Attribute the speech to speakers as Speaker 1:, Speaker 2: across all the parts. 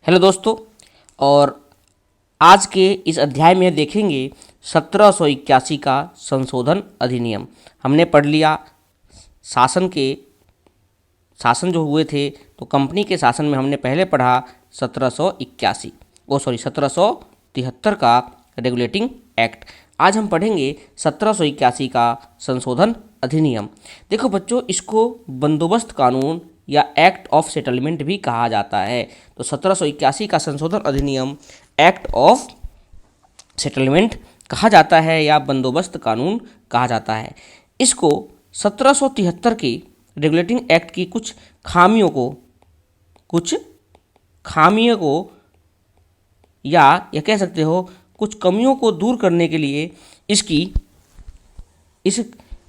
Speaker 1: Hello दोस्तों, और आज के इस अध्याय में देखेंगे 1781 का संशोधन अधिनियम। हमने पढ़ लिया शासन जो हुए थे, तो कंपनी के शासन में हमने पहले पढ़ा 1773 का रेगुलेटिंग एक्ट। आज हम पढ़ेंगे 1781 का संशोधन अधिनियम। देखो बच्चों, इसको बंदोबस्त कानून या एक्ट ऑफ सेटलमेंट भी कहा जाता है। तो 1781 का संशोधन अधिनियम एक्ट ऑफ सेटलमेंट कहा जाता है या बंदोबस्त कानून कहा जाता है। इसको 1773 के रेगुलेटिंग एक्ट की कुछ खामियों को या यह कह सकते हो कुछ कमियों को दूर करने के लिए इस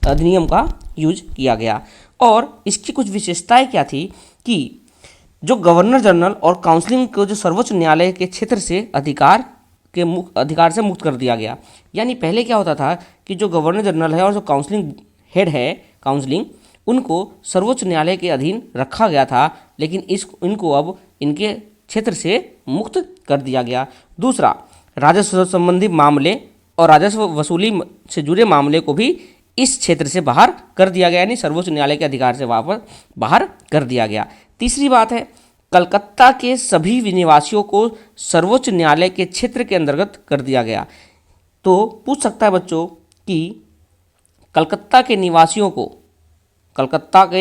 Speaker 1: अधिनियम का यूज किया गया। और इसकी कुछ विशेषताएं क्या थी कि जो गवर्नर जनरल और काउंसिलिंग को जो सर्वोच्च न्यायालय के क्षेत्र से अधिकार से मुक्त कर दिया गया। यानी पहले क्या होता था कि जो गवर्नर जनरल है और जो काउंसिलिंग हेड है उनको सर्वोच्च न्यायालय के अधीन रखा गया था, लेकिन इनको अब इनके क्षेत्र से मुक्त कर दिया गया। दूसरा, राजस्व संबंधी मामले और राजस्व वसूली से जुड़े मामले को भी इस क्षेत्र से बाहर कर दिया गया, यानी सर्वोच्च न्यायालय के अधिकार से बाहर कर दिया गया। तीसरी बात है, कलकत्ता के सभी निवासियों को सर्वोच्च न्यायालय के क्षेत्र के अंतर्गत कर दिया गया। तो पूछ सकता है बच्चों कि कलकत्ता के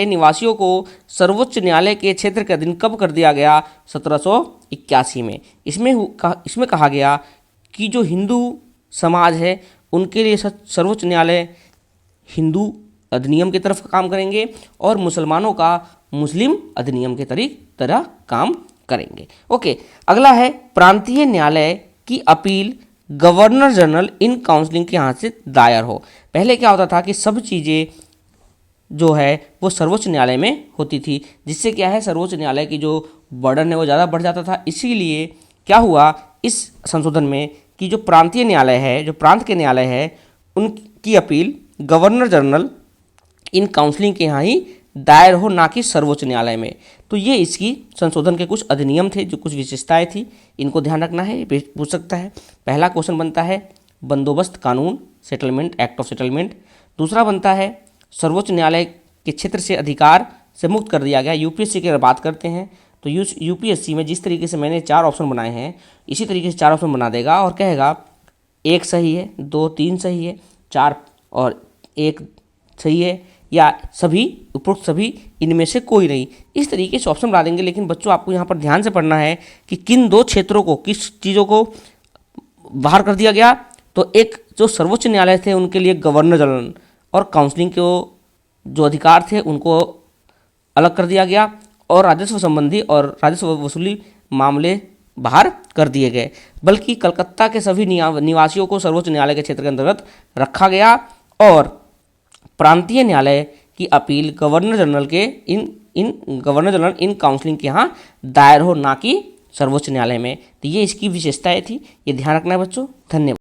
Speaker 1: निवासियों को सर्वोच्च न्यायालय के क्षेत्र के अधीन कब कर दिया गया? 1781 में। इसमें कहा गया कि जो हिंदू समाज है उनके लिए सर्वोच्च न्यायालय हिंदू अधिनियम की तरफ काम करेंगे और मुसलमानों का मुस्लिम अधिनियम के तरह काम करेंगे। ओके, अगला है प्रांतीय न्यायालय की appeal governor general in counselling के यहाँ से दायर हो। पहले क्या होता था कि सब चीज़ें जो है वो सर्वोच्च न्यायालय में होती थी, जिससे क्या है सर्वोच्च न्यायालय की जो बर्डन है वो ज़्यादा बढ़ जाता था। इसीलिए क्या हुआ इस संशोधन में कि जो प्रांतीय न्यायालय है, जो प्रांत के न्यायालय है, उनकी appeal governor general in counselling के यहाँ ही दायर हो, ना कि सर्वोच्च न्यायालय में। तो ये इसकी संशोधन के कुछ अधिनियम थे, जो कुछ विशेषताएं थी, इनको ध्यान रखना है, पूछ सकता है। पहला क्वेश्चन बनता है बंदोबस्त कानून, सेटलमेंट, एक्ट ऑफ सेटलमेंट। दूसरा बनता है सर्वोच्च न्यायालय के क्षेत्र से अधिकार से मुक्त कर दिया गया। यूपीएससी की अगर बात करते हैं तो यूपीएससी में जिस तरीके से मैंने 4 ऑप्शन बनाए हैं, इसी तरीके से 4 ऑप्शन बना देगा और कहेगा 1 सही है, 2 3 सही है, 4 और 1 सही है, या सभी उपरोक्त सभी इनमें से कोई नहीं। इस तरीके से ऑप्शन बना देंगे। लेकिन बच्चों, आपको यहाँ पर ध्यान से पढ़ना है कि किन 2 क्षेत्रों को, किस चीज़ों को बाहर कर दिया गया। तो एक जो सर्वोच्च न्यायालय थे उनके लिए गवर्नर जनरल और काउंसिलिंग के जो अधिकार थे उनको अलग कर दिया गया, और राजस्व संबंधी और राजस्व वसूली मामले बाहर कर दिए गए। बल्कि कलकत्ता के सभी निवासियों को सर्वोच्च न्यायालय के क्षेत्र के अंतर्गत रखा गया, और प्रांतीय न्यायालय की appeal governor general in counselling के यहाँ दायर हो, ना कि सर्वोच्च न्यायालय में। तो ये इसकी विशेषताएं थी, ये ध्यान रखना है बच्चों। धन्यवाद।